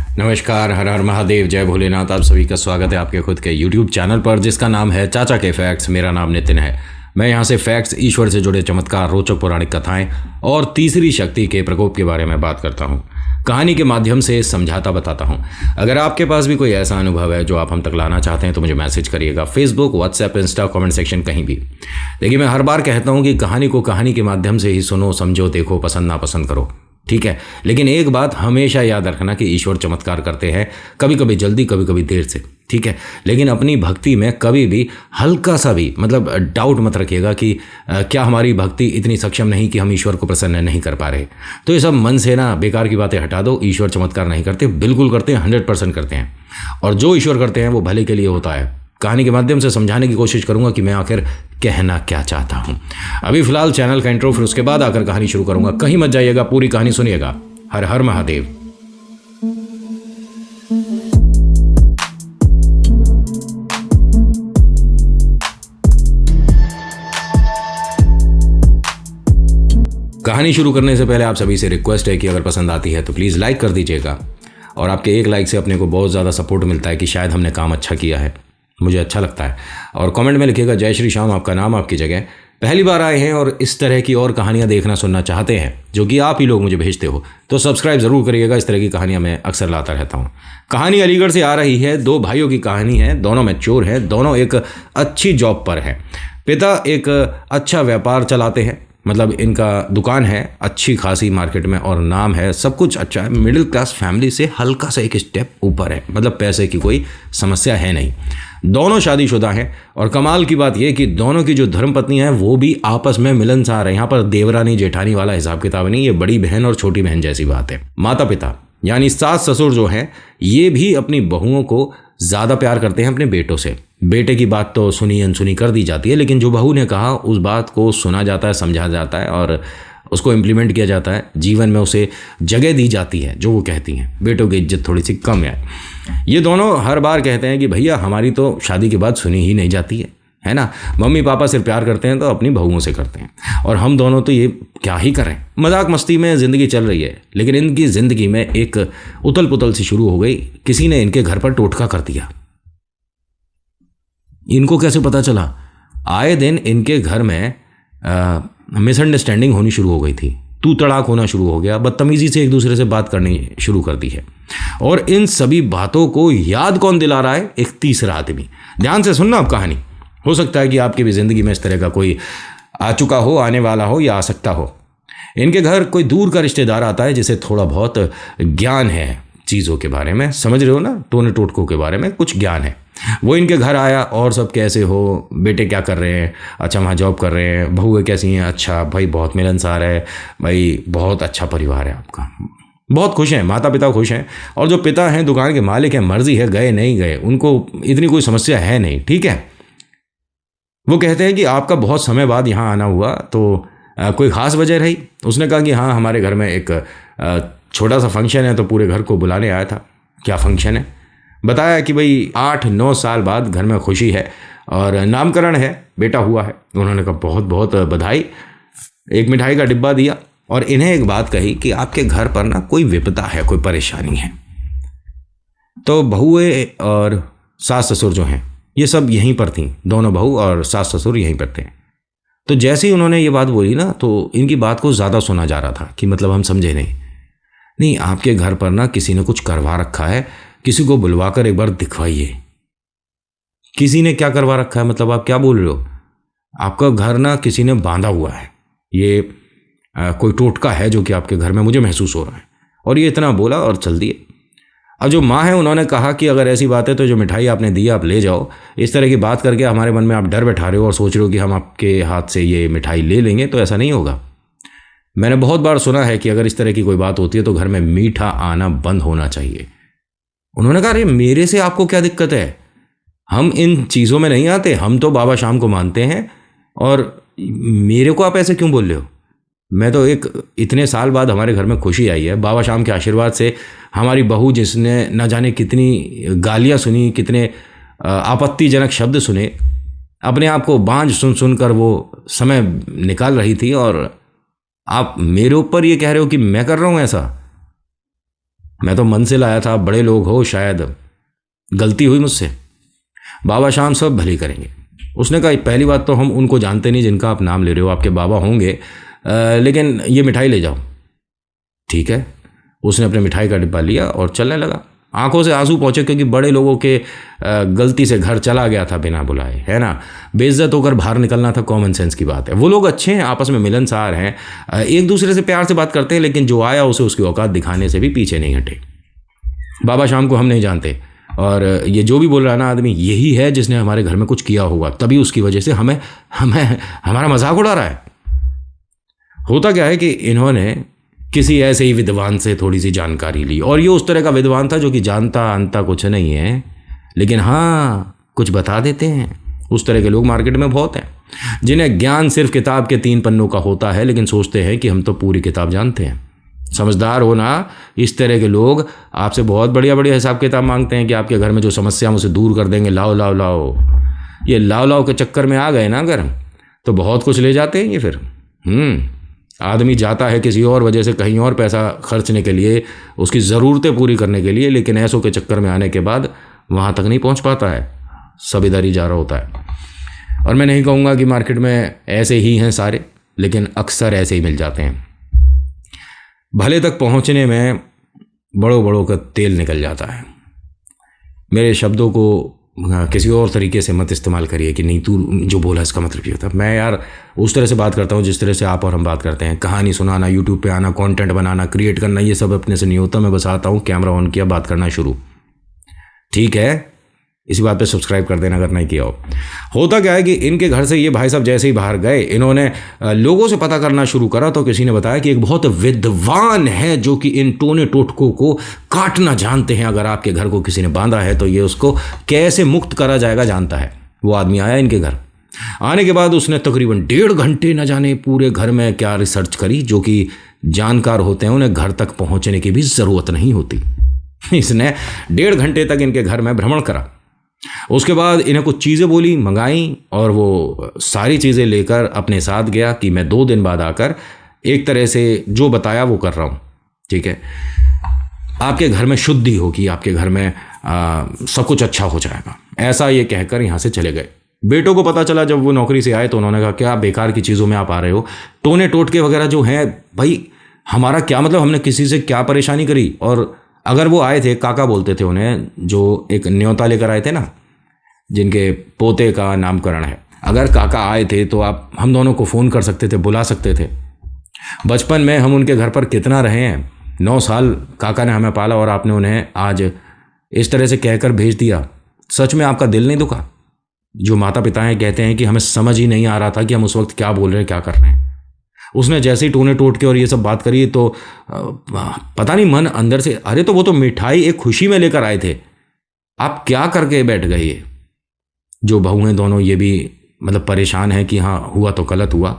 नमस्कार, हर हर महादेव, जय भोलेनाथ। आप सभी का स्वागत है आपके खुद के YouTube चैनल पर जिसका नाम है चाचा के फैक्ट्स। मेरा नाम नितिन है। मैं यहाँ से फैक्ट्स, ईश्वर से जुड़े चमत्कार, रोचक पौराणिक कथाएं और तीसरी शक्ति के प्रकोप के बारे में बात करता हूँ। कहानी के माध्यम से समझाता बताता हूँ। अगर आपके पास भी कोई ऐसा अनुभव है जो आप हम तक लाना चाहते हैं तो मुझे मैसेज करिएगा, Facebook, WhatsApp, Insta, comment section, कहीं भी। देखिए, मैं हर बार कहता हूँ कि कहानी को कहानी के माध्यम से ही सुनो, समझो, देखो, पसंद नापसंद करो, ठीक है। लेकिन एक बात हमेशा याद रखना कि ईश्वर चमत्कार करते हैं, कभी कभी जल्दी, कभी कभी देर से, ठीक है। लेकिन अपनी भक्ति में कभी भी हल्का सा भी डाउट मत रखिएगा कि क्या हमारी भक्ति इतनी सक्षम नहीं कि हम ईश्वर को प्रसन्न नहीं कर पा रहे। तो ये सब मन से ना बेकार की बातें हटा दो। ईश्वर चमत्कार नहीं करते, बिल्कुल करते हैं, 100% करते हैं। और जो ईश्वर करते हैं वो भले के लिए होता है। कहानी के माध्यम से समझाने की कोशिश करूंगा कि मैं आखिर कहना क्या चाहता हूं। अभी फिलहाल चैनल का इंट्रो, फिर उसके बाद आकर कहानी शुरू करूंगा। कहीं मत जाइएगा, पूरी कहानी सुनिएगा। हर हर महादेव। कहानी शुरू करने से पहले आप सभी से रिक्वेस्ट है कि अगर पसंद आती है तो प्लीज़ लाइक कर दीजिएगा। और आपके एक लाइक से अपने को बहुत ज़्यादा सपोर्ट मिलता है कि शायद हमने काम अच्छा किया है, मुझे अच्छा लगता है। और कमेंट में लिखिएगा जय श्री श्याम, आपका नाम, आपकी जगह। पहली बार आए हैं और इस तरह की और कहानियां देखना सुनना चाहते हैं जो कि आप ही लोग मुझे भेजते हो तो सब्सक्राइब ज़रूर करिएगा। इस तरह की कहानियां मैं अक्सर लाता रहता हूं। कहानी अलीगढ़ से आ रही है। दो भाइयों की कहानी है। दोनों मैच्योर हैं, दोनों एक अच्छी जॉब पर हैं। पिता एक अच्छा व्यापार चलाते हैं, इनका दुकान है अच्छी खासी मार्केट में और नाम है, सब कुछ अच्छा है। मिडिल क्लास फैमिली से हल्का सा एक स्टेप ऊपर है, पैसे की कोई समस्या है नहीं। दोनों शादीशुदा हैं और कमाल की बात यह कि दोनों की जो धर्मपत्नी है वो भी आपस में मिलनसार है। यहाँ पर देवरानी जेठानी वाला हिसाब किताब नहीं, ये बड़ी बहन और छोटी बहन जैसी बात है। माता पिता यानी सास ससुर जो हैं ये भी अपनी बहुओं को ज़्यादा प्यार करते हैं अपने बेटों से। बेटे की बात तो सुनी अनसुनी कर दी जाती है, लेकिन जो बहू ने कहा उस बात को सुना जाता है, समझा जाता है और उसको इम्प्लीमेंट किया जाता है। जीवन में उसे जगह दी जाती है जो वो कहती हैं। बेटों की इज्जत थोड़ी सी कम है। ये दोनों हर बार कहते हैं कि भैया हमारी तो शादी के बाद सुनी ही नहीं जाती है ना। मम्मी पापा सिर्फ प्यार करते हैं तो अपनी बहुओं से करते हैं, और हम दोनों तो ये क्या ही करें। मजाक मस्ती में ज़िंदगी चल रही है, लेकिन इनकी ज़िंदगी में एक उथल पुथल सी शुरू हो गई। किसी ने इनके घर पर टोटका कर दिया। इनको कैसे पता चला? आए दिन इनके घर में मिसअंडरस्टैंडिंग होनी शुरू हो गई थी। तू तड़ाक होना शुरू हो गया। बदतमीजी से एक दूसरे से बात करनी शुरू कर दी है। और इन सभी बातों को याद कौन दिला रहा है? एक तीसरा आदमी। ध्यान से सुनना अब कहानी। हो सकता है कि आपकी भी ज़िंदगी में इस तरह का कोई आ चुका हो, आने वाला हो या आ सकता हो। इनके घर कोई दूर का रिश्तेदार आता है जिसे थोड़ा बहुत ज्ञान है चीज़ों के बारे में, समझ रहे हो ना, टोने टोटकों के बारे में कुछ ज्ञान है। वो इनके घर आया, और सब कैसे हो, बेटे क्या कर रहे हैं, अच्छा वहाँ जॉब कर रहे हैं, बहुएं कैसी हैं, अच्छा भाई बहुत मिलनसार है, भाई बहुत अच्छा परिवार है आपका, बहुत खुश हैं, माता पिता खुश हैं। और जो पिता हैं दुकान के मालिक हैं, मर्जी है गए नहीं गए, उनको इतनी कोई समस्या है नहीं, ठीक है। वो कहते हैं कि आपका बहुत समय बाद यहाँ आना हुआ, तो कोई ख़ास वजह रही? उसने कहा कि हाँ, हमारे घर में एक छोटा सा फंक्शन है तो पूरे घर को बुलाने आया था। क्या फंक्शन है? बताया कि भाई 8-9 साल बाद घर में खुशी है और नामकरण है, बेटा हुआ है। उन्होंने कहा बहुत बहुत बधाई। एक मिठाई का डिब्बा दिया और इन्हें एक बात कही कि आपके घर पर ना कोई विपदा है, कोई परेशानी है। तो बहुएं और सास ससुर जो हैं ये सब यहीं पर थीं। दोनों बहू और सास ससुर यहीं पर थे। तो जैसे ही उन्होंने ये बात बोली ना, तो इनकी बात को ज़्यादा सुना जा रहा था कि हम समझे नहीं, आपके घर पर ना किसी ने कुछ करवा रखा है, किसी को बुलवाकर एक बार दिखवाइए। किसी ने क्या करवा रखा है? आप क्या बोल रहे हो? आपका घर ना किसी ने बांधा हुआ है। ये कोई टोटका है जो कि आपके घर में मुझे महसूस हो रहा है। और ये इतना बोला और चल दिए। अब जो माँ है उन्होंने कहा कि अगर ऐसी बात है तो जो मिठाई आपने दी आप ले जाओ। इस तरह की बात करके हमारे मन में आप डर बैठा रहे हो और सोच रहे हो कि हम आपके हाथ से ये मिठाई ले लेंगे, तो ऐसा नहीं होगा। मैंने बहुत बार सुना है कि अगर इस तरह की कोई बात होती है तो घर में मीठा आना बंद होना चाहिए। उन्होंने कहा अरे मेरे से आपको क्या दिक्कत है? हम इन चीज़ों में नहीं आते, हम तो बाबा शाम को मानते हैं, और मेरे को आप ऐसे क्यों बोल रहे हो? मैं तो इतने साल बाद हमारे घर में खुशी आई है, बाबा शाम के आशीर्वाद से। हमारी बहू जिसने न जाने कितनी गालियाँ सुनी, कितने आपत्तिजनक शब्द सुने, अपने आप को बांझ सुन कर वो समय निकाल रही थी, और आप मेरे ऊपर ये कह रहे हो कि मैं कर रहा हूँ ऐसा? मैं तो मन से लाया था, बड़े लोग हो, शायद गलती हुई मुझसे। बाबा शाम सब भली करेंगे। उसने कहा पहली बात तो हम उनको जानते नहीं जिनका आप नाम ले रहे हो, आपके बाबा होंगे, लेकिन ये मिठाई ले जाओ। ठीक है। उसने अपने मिठाई का डिब्बा लिया और चलने लगा। आंखों से आंसू पहुंचे क्योंकि बड़े लोगों के गलती से घर चला गया था बिना बुलाए, है ना। बेइज्जत होकर बाहर निकलना था, कॉमन सेंस की बात है। वो लोग अच्छे हैं, आपस में मिलनसार हैं, एक दूसरे से प्यार से बात करते हैं, लेकिन जो आया उसे उसकी औकात दिखाने से भी पीछे नहीं हटे। बाबा शाम को हम नहीं जानते, और ये जो भी बोल रहा है ना आदमी, यही है जिसने हमारे घर में कुछ किया होगा, तभी उसकी वजह से हमें हमें हमारा मजाक उड़ा रहा है। होता क्या है कि इन्होंने किसी ऐसे ही विद्वान से थोड़ी सी जानकारी ली, और ये उस तरह का विद्वान था जो कि जानता अंता कुछ नहीं है, लेकिन हाँ कुछ बता देते हैं। उस तरह के लोग मार्केट में बहुत हैं, जिन्हें ज्ञान सिर्फ किताब के 3 पन्नों का होता है, लेकिन सोचते हैं कि हम तो पूरी किताब जानते हैं। समझदार हो ना, इस तरह के लोग आपसे बहुत बढ़िया बढ़िया हिसाब किताब मांगते हैं कि आपके घर में जो समस्या उसे दूर कर देंगे। लाओ लाओ लाओ, ये लाओ लाओ के चक्कर में आ गए ना अगर, तो बहुत कुछ ले जाते हैं ये फिर। आदमी जाता है किसी और वजह से कहीं और पैसा खर्चने के लिए, उसकी ज़रूरतें पूरी करने के लिए, लेकिन ऐसों के चक्कर में आने के बाद वहाँ तक नहीं पहुँच पाता है, सब इधर ही जा रहा होता है। और मैं नहीं कहूँगा कि मार्केट में ऐसे ही हैं सारे, लेकिन अक्सर ऐसे ही मिल जाते हैं। भले तक पहुँचने में बड़ों बड़ों का तेल निकल जाता है। मेरे शब्दों को किसी और तरीके से मत इस्तेमाल करिए कि नहीं तू जो बोला इसका मतलब ये होता। मैं यार उस तरह से बात करता हूँ जिस तरह से आप और हम बात करते हैं। कहानी सुनाना, यूट्यूब पे आना, कंटेंट बनाना, क्रिएट करना, ये सब अपने से नहीं होता। मैं बस आता हूँ, कैमरा ऑन किया, बात करना शुरू। ठीक है, इसी बात पे सब्सक्राइब कर देना अगर नहीं किया हो। होता क्या है कि इनके घर से ये भाई साहब जैसे ही बाहर गए, इन्होंने लोगों से पता करना शुरू करा, तो किसी ने बताया कि एक बहुत विद्वान है जो कि इन टोने टोटकों को काटना जानते हैं। अगर आपके घर को किसी ने बांधा है तो ये उसको कैसे मुक्त करा जाएगा जानता है। वो आदमी आया इनके घर। आने के बाद उसने तकरीबन 1.5 घंटे न जाने पूरे घर में क्या रिसर्च करी। जो कि जानकार होते हैं उन्हें घर तक पहुंचने की भी ज़रूरत नहीं होती। इसने 1.5 घंटे तक इनके घर में भ्रमण करा। उसके बाद इन्हें कुछ चीज़ें बोली, मंगाई, और वो सारी चीज़ें लेकर अपने साथ गया कि मैं 2 दिन बाद आकर एक तरह से जो बताया वो कर रहा हूँ। ठीक है, आपके घर में शुद्धि होगी, आपके घर में सब कुछ अच्छा हो जाएगा, ऐसा ये कहकर यहाँ से चले गए। बेटों को पता चला जब वो नौकरी से आए तो उन्होंने कहा क्या बेकार की चीज़ों में आप आ रहे हो, टोने टोटके वगैरह जो हैं भाई, हमारा क्या मतलब, हमने किसी से क्या परेशानी करी। और अगर वो आए थे, काका बोलते थे उन्हें, जो एक न्योता लेकर आए थे ना, जिनके पोते का नामकरण है, अगर काका आए थे तो आप हम दोनों को फ़ोन कर सकते थे, बुला सकते थे। बचपन में हम उनके घर पर कितना रहे हैं, 9 साल काका ने हमें पाला, और आपने उन्हें आज इस तरह से कहकर भेज दिया। सच में आपका दिल नहीं दुखा? जो माता पिता हैं कहते हैं कि हमें समझ ही नहीं आ रहा था कि हम उस वक्त क्या बोल रहे हैं, क्या कर रहे हैं। उसने जैसे ही टोने टोट के और ये सब बात करी तो पता नहीं मन अंदर से, अरे तो वो तो मिठाई एक खुशी में लेकर आए थे, आप क्या करके बैठ गए। ये जो बहू हैं दोनों, ये भी मतलब परेशान है कि हाँ हुआ तो गलत हुआ,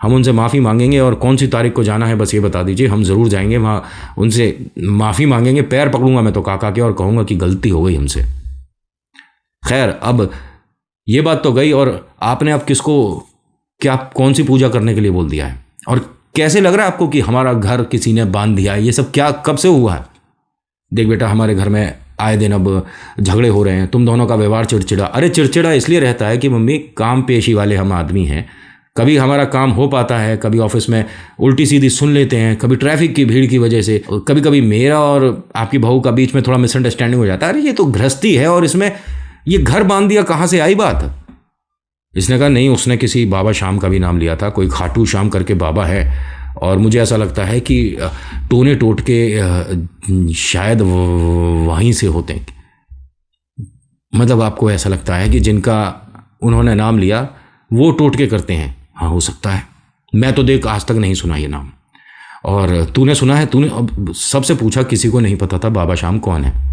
हम उनसे माफ़ी मांगेंगे, और कौन सी तारीख को जाना है बस ये बता दीजिए, हम ज़रूर जाएंगे वहाँ, उनसे माफ़ी मांगेंगे, पैर पकड़ूंगा मैं तो काका के और कहूँगा कि गलती हो गई हमसे। खैर, अब ये बात तो गई, और आपने अब किसको क्या कौन सी पूजा करने के लिए बोल दिया है, और कैसे लग रहा है आपको कि हमारा घर किसी ने बांध दिया है, ये सब क्या कब से हुआ है। देख बेटा, हमारे घर में आए दिन अब झगड़े हो रहे हैं, तुम दोनों का व्यवहार चिड़चिड़ा। अरे चिड़चिड़ा इसलिए रहता है कि मम्मी काम पेशी वाले हम आदमी हैं, कभी हमारा काम हो पाता है, कभी ऑफिस में उल्टी सीधी सुन लेते हैं, कभी ट्रैफिक की भीड़ की वजह से, कभी कभी मेरा और आपकी बहू का बीच में थोड़ा मिसअंडरस्टैंडिंग हो जाता है। अरे ये तो गृहस्थी है, और इसमें ये घर बांध दिया, कहाँ से आई बात। इसने कहा नहीं, उसने किसी बाबा शाम का भी नाम लिया था, कोई खाटू शाम करके बाबा है, और मुझे ऐसा लगता है कि टोने टोट के शायद वहीं से होते हैं। मतलब आपको ऐसा लगता है कि जिनका उन्होंने नाम लिया वो टोटके करते हैं। हाँ हो सकता है, मैं तो देख आज तक नहीं सुना ये नाम। और तूने सुना है? तूने अब सबसे पूछा, किसी को नहीं पता था बाबा शाम कौन है।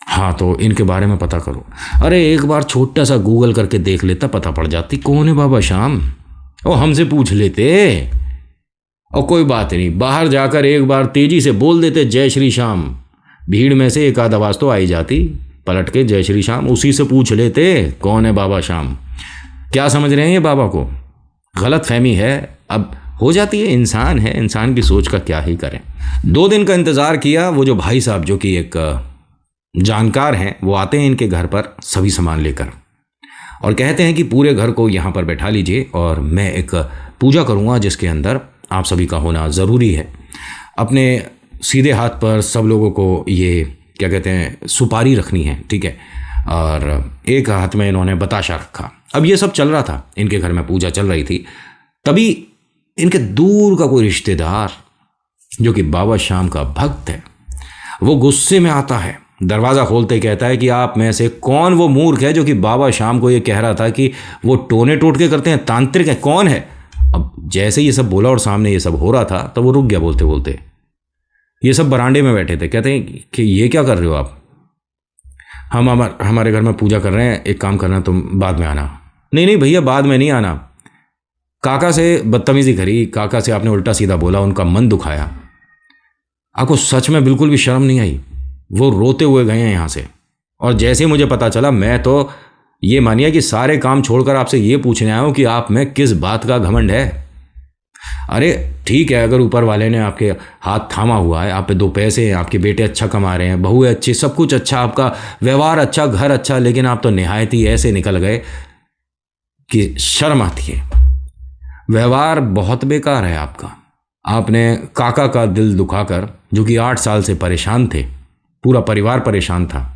हाँ तो इनके बारे में पता करो। अरे एक बार छोटा सा गूगल करके देख लेता, पता पड़ जाती कौन है बाबा शाम, और हमसे पूछ लेते। और कोई बात नहीं, बाहर जाकर एक बार तेजी से बोल देते जय श्री श्याम, भीड़ में से एक आध आवाज तो आई जाती, पलट के जय श्री श्याम, उसी से पूछ लेते कौन है बाबा शाम। क्या समझ रहे हैं ये बाबा को? गलत फहमी है। अब हो जाती है, इंसान है, इंसान की सोच का क्या ही करें। 2 दिन का इंतज़ार किया। वो जो भाई साहब जो कि एक जानकार हैं, वो आते हैं इनके घर पर सभी सामान लेकर और कहते हैं कि पूरे घर को यहाँ पर बैठा लीजिए और मैं एक पूजा करूँगा जिसके अंदर आप सभी का होना ज़रूरी है। अपने सीधे हाथ पर सब लोगों को ये क्या कहते हैं सुपारी रखनी है, ठीक है, और एक हाथ में इन्होंने बताशा रखा। अब ये सब चल रहा था, इनके घर में पूजा चल रही थी। तभी इनके दूर का कोई रिश्तेदार जो कि बाबा श्याम का भक्त है, वो गुस्से में आता है, दरवाज़ा खोलते कहता है कि आप में से कौन वो मूर्ख है जो कि बाबा श्याम को ये कह रहा था कि वो टोने टोटके करते हैं, तांत्रिक है, कौन है। अब जैसे ये सब बोला और सामने ये सब हो रहा था, तब वो रुक गया बोलते बोलते। ये सब बरामदे में बैठे थे, कहते हैं कि ये क्या कर रहे हो आप, हम हमारे घर में पूजा कर रहे हैं, एक काम करना तुम बाद में आना। नहीं नहीं भैया, बाद में नहीं आना। काका से बदतमीजी करी, काका से आपने उल्टा सीधा बोला, उनका मन दुखाया। आपको सच में बिल्कुल भी शर्म नहीं आई। वो रोते हुए गए हैं यहाँ से, और जैसे ही मुझे पता चला, मैं तो ये मानिए कि सारे काम छोड़कर आपसे ये पूछने आया हूँ कि आप में किस बात का घमंड है। अरे ठीक है, अगर ऊपर वाले ने आपके हाथ थामा हुआ है, आप पे 2 पैसे हैं, आपके बेटे अच्छा कमा रहे हैं, बहू है अच्छी, सब कुछ अच्छा, आपका व्यवहार अच्छा, घर अच्छा, लेकिन आप तो निहायत ही ऐसे निकल गए कि शर्म आती है। व्यवहार बहुत बेकार है आपका। आपने काका का दिल दुखाकर, जो कि 8 साल से परेशान थे, पूरा परिवार परेशान था,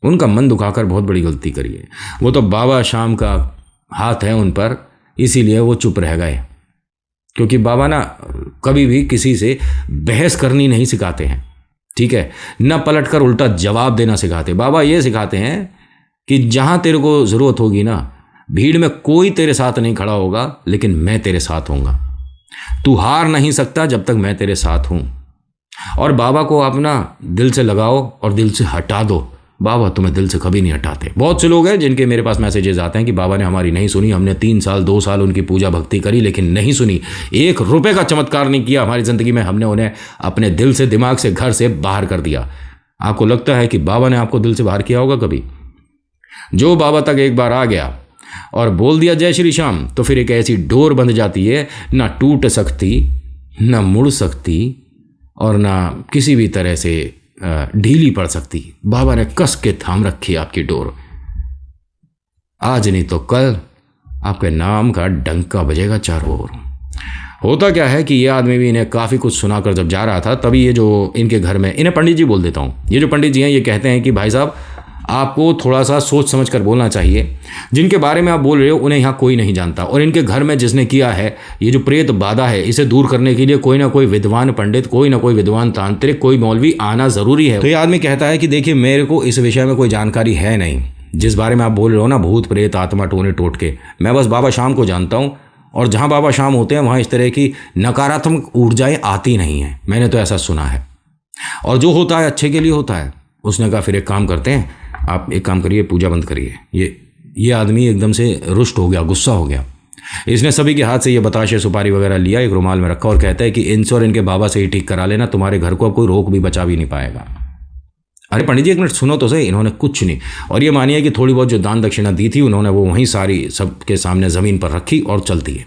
उनका मन दुखाकर बहुत बड़ी गलती करी है। वो तो बाबा श्याम का हाथ है उन पर, इसीलिए वो चुप रह गए। क्योंकि बाबा ना कभी भी किसी से बहस करनी नहीं सिखाते हैं, ठीक है, न पलटकर उल्टा जवाब देना सिखाते। बाबा ये सिखाते हैं कि जहाँ तेरे को ज़रूरत होगी ना, भीड़ में कोई तेरे साथ नहीं खड़ा होगा, लेकिन मैं तेरे साथ हूँगा। तू हार नहीं सकता जब तक मैं तेरे साथ हूँ। और बाबा को आप ना दिल से लगाओ और दिल से हटा दो। बाबा तुम्हें दिल से कभी नहीं हटाते। बहुत से लोग हैं जिनके मेरे पास मैसेजेस आते हैं कि बाबा ने हमारी नहीं सुनी, हमने 3 साल 2 साल उनकी पूजा भक्ति करी लेकिन नहीं सुनी, 1 रुपए का चमत्कार नहीं किया हमारी ज़िंदगी में, हमने उन्हें अपने दिल से, दिमाग से, घर से बाहर कर दिया। आपको लगता है कि बाबा ने आपको दिल से बाहर किया होगा कभी? जो बाबा तक एक बार आ गया और बोल दिया जय श्री श्याम, तो फिर एक ऐसी डोर बंध जाती है, ना टूट सकती, ना मुड़ सकती, और ना किसी भी तरह से ढीली पड़ सकती। बाबा ने कस के थाम रखी आपकी डोर। आज नहीं तो कल आपके नाम का डंका बजेगा चारों ओर। होता क्या है कि ये आदमी भी इन्हें काफ़ी कुछ सुनाकर जब जा रहा था, तभी ये जो इनके घर में, इन्हें पंडित जी बोल देता हूँ, ये जो पंडित जी हैं ये कहते हैं कि भाई साहब आपको थोड़ा सा सोच समझ कर बोलना चाहिए। जिनके बारे में आप बोल रहे हो उन्हें यहाँ कोई नहीं जानता, और इनके घर में जिसने किया है ये जो प्रेत बाधा है, इसे दूर करने के लिए कोई ना कोई विद्वान पंडित, कोई ना कोई विद्वान तांत्रिक, कोई मौलवी आना ज़रूरी है। तो ये आदमी कहता है कि देखिए मेरे को इस विषय में कोई जानकारी है नहीं, जिस बारे में आप बोल रहे हो ना, भूत प्रेत आत्मा टोने टोटके, मैं बस बाबा श्याम को जानता हूँ, और जहाँ बाबा श्याम होते हैं वहाँ इस तरह की नकारात्मक ऊर्जाएँ आती नहीं हैं, मैंने तो ऐसा सुना है, और जो होता है अच्छे के लिए होता है। उसने कहा फिर एक काम करते हैं, आप एक काम करिए, पूजा बंद करिए। ये आदमी एकदम से रुष्ट हो गया, गुस्सा हो गया। इसने सभी के हाथ से ये बताशे सुपारी वगैरह लिया, एक रुमाल में रखा और कहता है कि इनसे और इनके बाबा से ही ठीक करा लेना, तुम्हारे घर को अब कोई रोक भी बचा भी नहीं पाएगा। अरे पंडित जी एक मिनट सुनो तो सही। इन्होंने कुछ नहीं, और ये मानिए कि थोड़ी बहुत जो दान दक्षिणा दी थी उन्होंने वो वहीं सारी सबके सामने ज़मीन पर रखी और चलती है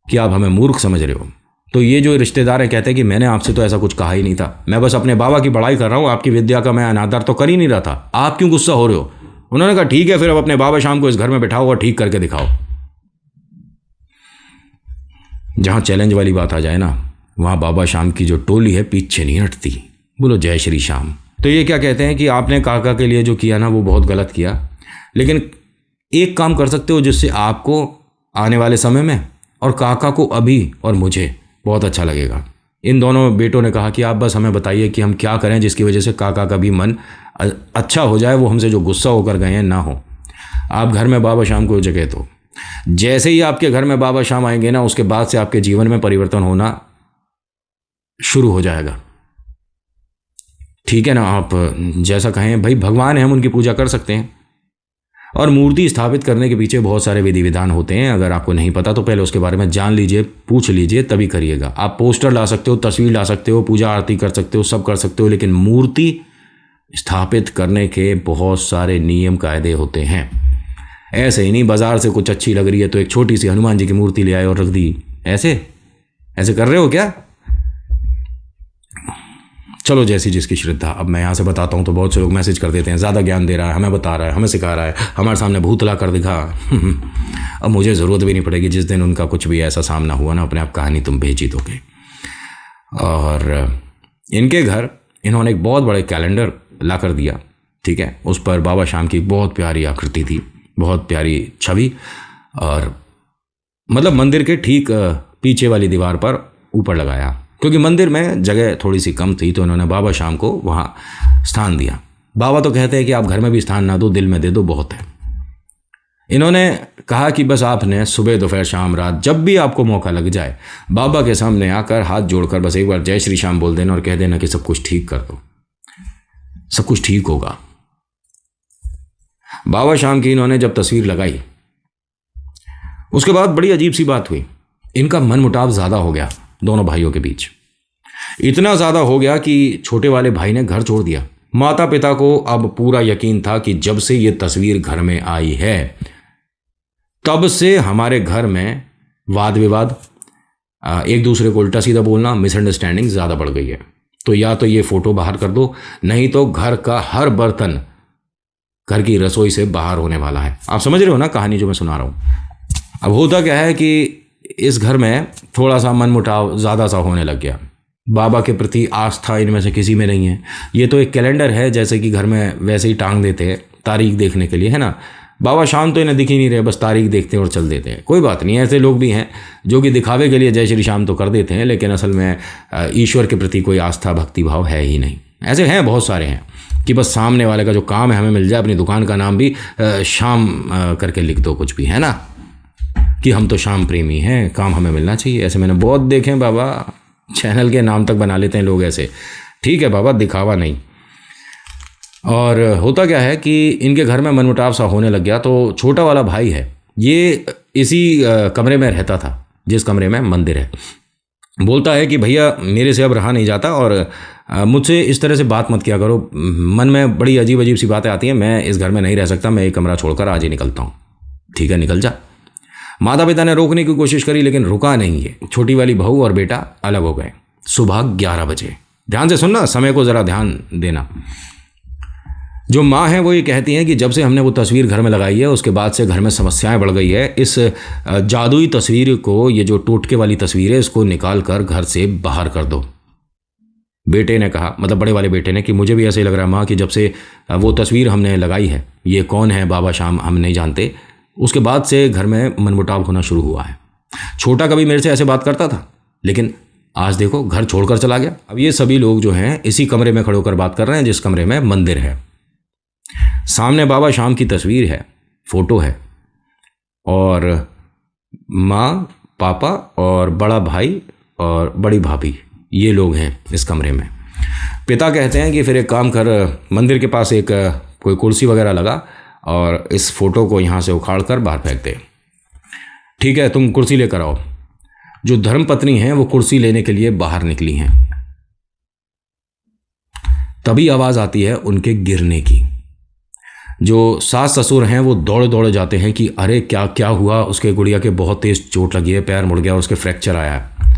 कि आप हमें मूर्ख समझ रहे हो। तो ये जो रिश्तेदार हैं कहते हैं कि मैंने आपसे तो ऐसा कुछ कहा ही नहीं था, मैं बस अपने बाबा की बड़ाई कर रहा हूँ, आपकी विद्या का मैं अनादर तो कर ही नहीं रहा था, आप क्यों गुस्सा हो रहे हो? उन्होंने कहा ठीक है, फिर अब अपने बाबा श्याम को इस घर में बिठाओ और ठीक करके दिखाओ। जहाँ चैलेंज वाली बात आ जाए ना, वहाँ बाबा श्याम की जो टोली है पीछे नहीं हटती। बोलो जय श्री श्याम। तो ये क्या कहते हैं कि आपने काका के लिए जो किया ना वो बहुत गलत किया, लेकिन एक काम कर सकते हो जिससे आपको आने वाले समय में और काका को अभी और मुझे बहुत अच्छा लगेगा। इन दोनों बेटों ने कहा कि आप बस हमें बताइए कि हम क्या करें जिसकी वजह से काका का भी मन अच्छा हो जाए, वो हमसे जो गुस्सा होकर गए हैं ना हो। आप घर में बाबा श्याम को जगह दो, जैसे ही आपके घर में बाबा श्याम आएंगे ना, उसके बाद से आपके जीवन में परिवर्तन होना शुरू हो जाएगा। ठीक है ना, आप जैसा कहें, भाई भगवान है, हम उनकी पूजा कर सकते हैं। और मूर्ति स्थापित करने के पीछे बहुत सारे विधि विधान होते हैं, अगर आपको नहीं पता तो पहले उसके बारे में जान लीजिए, पूछ लीजिए, तभी करिएगा। आप पोस्टर ला सकते हो, तस्वीर ला सकते हो, पूजा आरती कर सकते हो, सब कर सकते हो, लेकिन मूर्ति स्थापित करने के बहुत सारे नियम कायदे होते हैं। ऐसे ही नहीं बाजार से कुछ अच्छी लग रही है तो एक छोटी सी हनुमान जी की मूर्ति ले आए और रख दी, ऐसे ऐसे कर रहे हो क्या? चलो जैसी जिसकी श्रद्धा। अब मैं यहाँ से बताता हूँ तो बहुत से लोग मैसेज कर देते हैं, ज़्यादा ज्ञान दे रहा है, हमें बता रहा है, हमें सिखा रहा है, हमारे सामने भूत ला कर दिखा। अब मुझे ज़रूरत भी नहीं पड़ेगी, जिस दिन उनका कुछ भी ऐसा सामना हुआ ना, अपने आप कहानी तुम भेज ही दोगे। और इनके घर इन्होंने एक बहुत बड़े कैलेंडर ला कर दिया, ठीक है। उस पर बाबा शाम की बहुत प्यारी आकृति थी, बहुत प्यारी छवि, और मतलब मंदिर के ठीक पीछे वाली दीवार पर ऊपर लगाया, क्योंकि मंदिर में जगह थोड़ी सी कम थी, तो इन्होंने बाबा शाम को वहाँ स्थान दिया। बाबा तो कहते हैं कि आप घर में भी स्थान ना दो, दिल में दे दो, बहुत है। इन्होंने कहा कि बस आपने सुबह दोपहर शाम रात जब भी आपको मौका लग जाए, बाबा के सामने आकर हाथ जोड़कर बस एक बार जय श्री श्याम बोल देना और कह देना कि सब कुछ ठीक कर दो, सब कुछ ठीक होगा। बाबा शाम की इन्होंने जब तस्वीर लगाई, उसके बाद बड़ी अजीब सी बात हुई। इनका मनमुटाव ज़्यादा हो गया दोनों भाइयों के बीच, इतना ज़्यादा हो गया कि छोटे वाले भाई ने घर छोड़ दिया। माता पिता को अब पूरा यकीन था कि जब से ये तस्वीर घर में आई है, तब से हमारे घर में वाद विवाद, एक दूसरे को उल्टा सीधा बोलना, मिसअंडरस्टैंडिंग ज़्यादा बढ़ गई है। तो या तो ये फ़ोटो बाहर कर दो, नहीं तो घर का हर बर्तन घर की रसोई से बाहर होने वाला है। आप समझ रहे हो ना कहानी जो मैं सुना रहा हूँ। अब होता क्या है कि इस घर में थोड़ा सा मनमुटाव ज़्यादा सा होने लग गया। बाबा के प्रति आस्था इनमें से किसी में नहीं है। ये तो एक कैलेंडर है, जैसे कि घर में वैसे ही टांग देते हैं तारीख देखने के लिए, है ना। बाबा शाम तो इन्हें दिख ही नहीं रहे, बस तारीख देखते हैं और चल देते हैं। कोई बात नहीं, ऐसे लोग भी हैं जो कि दिखावे के लिए जय श्री श्याम तो कर देते हैं, लेकिन असल में ईश्वर के प्रति कोई आस्था भक्ति भाव है ही नहीं। ऐसे हैं, बहुत सारे हैं कि बस सामने वाले का जो काम है हमें मिल जाए, अपनी दुकान का नाम भी शाम करके लिख दो, कुछ भी, है ना, कि हम तो शाम प्रेमी हैं, काम हमें मिलना चाहिए। ऐसे मैंने बहुत देखे हैं बाबा, चैनल के नाम तक बना लेते हैं लोग ऐसे। ठीक है बाबा, दिखावा नहीं। और होता क्या है कि इनके घर में मनमुटाव सा होने लग गया। तो छोटा वाला भाई है, ये इसी कमरे में रहता था जिस कमरे में मंदिर है। बोलता है कि भैया मेरे से अब रहा नहीं जाता और मुझसे इस तरह से बात मत किया करो, मन में बड़ी अजीब अजीब सी बातें आती हैं, मैं इस घर में नहीं रह सकता, मैं ये कमरा छोड़कर आज ही निकलता हूँ। ठीक है, निकल जा। माता पिता ने रोकने की कोशिश करी, लेकिन रुका नहीं है। छोटी वाली बहू और बेटा अलग हो गए। सुबह 11 बजे, ध्यान से सुनना, समय को ज़रा ध्यान देना। जो माँ है वो ये कहती हैं कि जब से हमने वो तस्वीर घर में लगाई है, उसके बाद से घर में समस्याएं बढ़ गई है। इस जादुई तस्वीर को, ये जो टोटके वाली तस्वीर है, इसको निकाल कर घर से बाहर कर दो। बेटे ने कहा, मतलब बड़े वाले बेटे ने, कि मुझे भी ऐसे ही लग रहा है माँ कि जब से वो तस्वीर हमने लगाई है, ये कौन है बाबा शाम हम नहीं जानते, उसके बाद से घर में मनमुटाव होना शुरू हुआ है। छोटा कभी मेरे से ऐसे बात करता था, लेकिन आज देखो घर छोड़कर चला गया। अब ये सभी लोग जो हैं इसी कमरे में खड़े होकर बात कर रहे हैं जिस कमरे में मंदिर है। सामने बाबा शाम की तस्वीर है, फोटो है, और माँ, पापा और बड़ा भाई और बड़ी भाभी, ये लोग हैं इस कमरे में। पिता कहते हैं कि फिर एक काम कर, मंदिर के पास एक कोई कुर्सी वगैरह लगा और इस फोटो को यहाँ से उखाड़ कर बाहर फेंक दे। ठीक है, तुम कुर्सी लेकर आओ। जो धर्मपत्नी हैं वो कुर्सी लेने के लिए बाहर निकली हैं। तभी आवाज आती है उनके गिरने की। जो सास ससुर हैं वो दौड़े दौड़े जाते हैं कि अरे क्या क्या हुआ, उसके गुड़िया के बहुत तेज चोट लगी है, पैर मुड़ गया और उसके फ्रैक्चर आया है।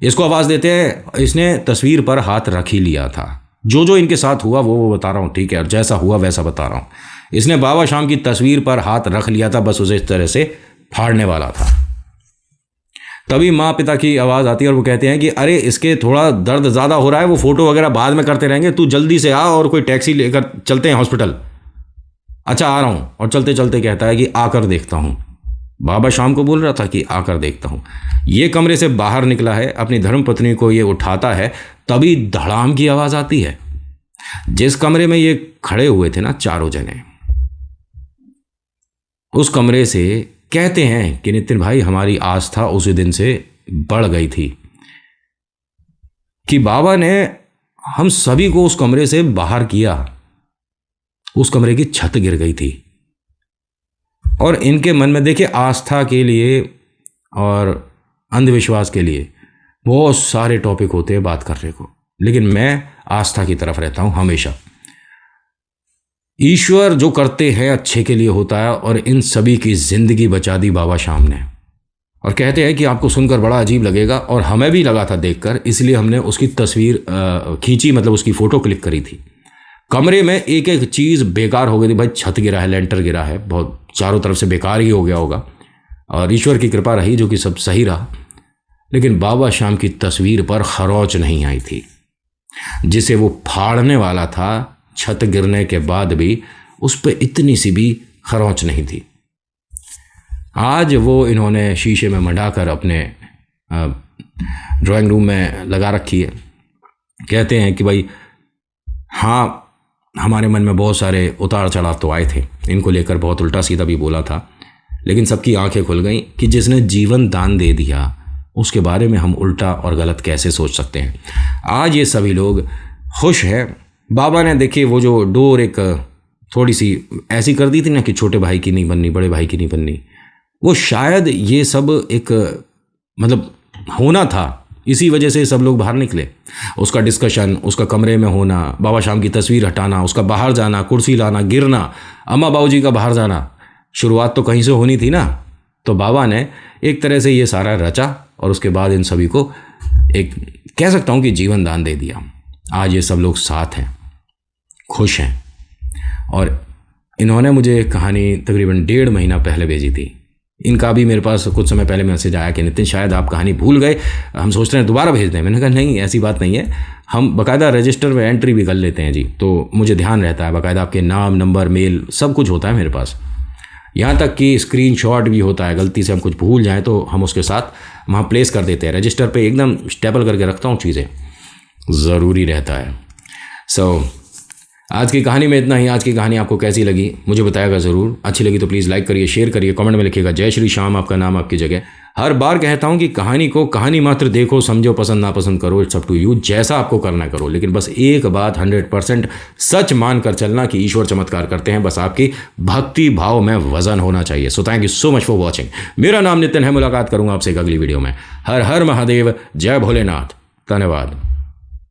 इसको आवाज देते हैं, इसने तस्वीर पर हाथ रख ही लिया था। जो इनके साथ हुआ वो बता रहा हूँ, ठीक है, और जैसा हुआ वैसा बता रहा हूँ। इसने बाबा शाम की तस्वीर पर हाथ रख लिया था, बस उसे इस तरह से फाड़ने वाला था। तभी माँ पिता की आवाज़ आती है और वो कहते हैं कि अरे इसके थोड़ा दर्द ज़्यादा हो रहा है, वो फोटो वगैरह बाद में करते रहेंगे, तू जल्दी से आ और कोई टैक्सी लेकर चलते हैं हॉस्पिटल। अच्छा आ रहा हूँ। और चलते चलते कहता है कि आकर देखता हूँ। बाबा शाम को बोल रहा था कि आकर देखता हूँ। ये कमरे से बाहर निकला है, अपनी धर्मपत्नी को ये उठाता है, तभी धड़ाम की आवाज़ आती है। जिस कमरे में ये खड़े हुए थे ना चारों जने, उस कमरे से कहते हैं कि नितिन भाई हमारी आस्था उसी दिन से बढ़ गई थी कि बाबा ने हम सभी को उस कमरे से बाहर किया। उस कमरे की छत गिर गई थी और इनके मन में देखिए आस्था के लिए और अंधविश्वास के लिए बहुत सारे टॉपिक होते हैं बात करने को, लेकिन मैं आस्था की तरफ रहता हूं हमेशा। ईश्वर जो करते हैं अच्छे के लिए होता है और इन सभी की जिंदगी बचा दी बाबा शाम ने। और कहते हैं कि आपको सुनकर बड़ा अजीब लगेगा, और हमें भी लगा था देखकर, इसलिए हमने उसकी तस्वीर खींची, मतलब उसकी फ़ोटो क्लिक करी थी। कमरे में एक एक चीज़ बेकार हो गई थी भाई। छत गिरा है, लेंटर गिरा है, बहुत चारों तरफ से बेकार ही हो गया होगा, और ईश्वर की कृपा रही जो कि सब सही रहा। लेकिन बाबा श्याम की तस्वीर पर खरोच नहीं आई थी, जिसे वो फाड़ने वाला था। छत गिरने के बाद भी उस पर इतनी सी भी खरोच नहीं थी। आज वो इन्होंने शीशे में मंडाकर अपने ड्राइंग रूम में लगा रखी है। कहते हैं कि भाई हाँ, हमारे मन में बहुत सारे उतार चढ़ाव तो आए थे, इनको लेकर बहुत उल्टा सीधा भी बोला था, लेकिन सबकी आंखें खुल गईं कि जिसने जीवन दान दे दिया उसके बारे में हम उल्टा और गलत कैसे सोच सकते हैं। आज ये सभी लोग खुश हैं। बाबा ने देखिए वो जो डोर एक थोड़ी सी ऐसी कर दी थी ना कि छोटे भाई की नहीं बननी, बड़े भाई की नहीं बननी, वो शायद ये सब एक मतलब होना था, इसी वजह से सब लोग बाहर निकले। उसका डिस्कशन, उसका कमरे में होना, बाबा श्याम की तस्वीर हटाना, उसका बाहर जाना, कुर्सी लाना, गिरना, अम्मा बाबूजी का बाहर जाना, शुरुआत तो कहीं से होनी थी ना। तो बाबा ने एक तरह से ये सारा रचा और उसके बाद इन सभी को एक कह सकता हूँ कि जीवन दान दे दिया। आज ये सब लोग साथ हैं, खुश हैं। और इन्होंने मुझे कहानी तकरीबन 1.5 महीना पहले भेजी थी। इनका भी मेरे पास कुछ समय पहले मैसेज आया कि नितिन शायद आप कहानी भूल गए, हम सोच रहे हैं दोबारा भेज दें। मैंने कहा नहीं, ऐसी बात नहीं है, हम बाकायदा रजिस्टर में एंट्री भी कर लेते हैं जी, तो मुझे ध्यान रहता है, बाकायदा आपके नाम, नंबर, मेल सब कुछ होता है मेरे पास, यहाँ तक कि स्क्रीनशॉट भी होता है। गलती से हम कुछ भूल जाएं तो हम उसके साथ वहाँ प्लेस कर देते हैं, रजिस्टर पे एकदम स्टेबल करके रखता हूँ, चीज़ें ज़रूरी रहता है। सो आज की कहानी में इतना ही। आज की कहानी आपको कैसी लगी मुझे बताएगा ज़रूर। अच्छी लगी तो प्लीज़ लाइक करिए, शेयर करिए, कमेंट में लिखिएगा जय श्री श्याम, आपका नाम आपकी जगह। हर बार कहता हूँ कि कहानी को कहानी मात्र देखो, समझो, पसंद ना पसंद करो, इट्स अप टू यू, जैसा आपको करना करो। लेकिन बस एक बात 100% सच मान कर चलना कि ईश्वर चमत्कार करते हैं, बस आपकी भक्ति भाव में वजन होना चाहिए। So thank you so much for watching. मेरा नाम नितिन है, मुलाकात करूँगा आपसे एक अगली वीडियो में। हर हर महादेव, जय भोलेनाथ, धन्यवाद।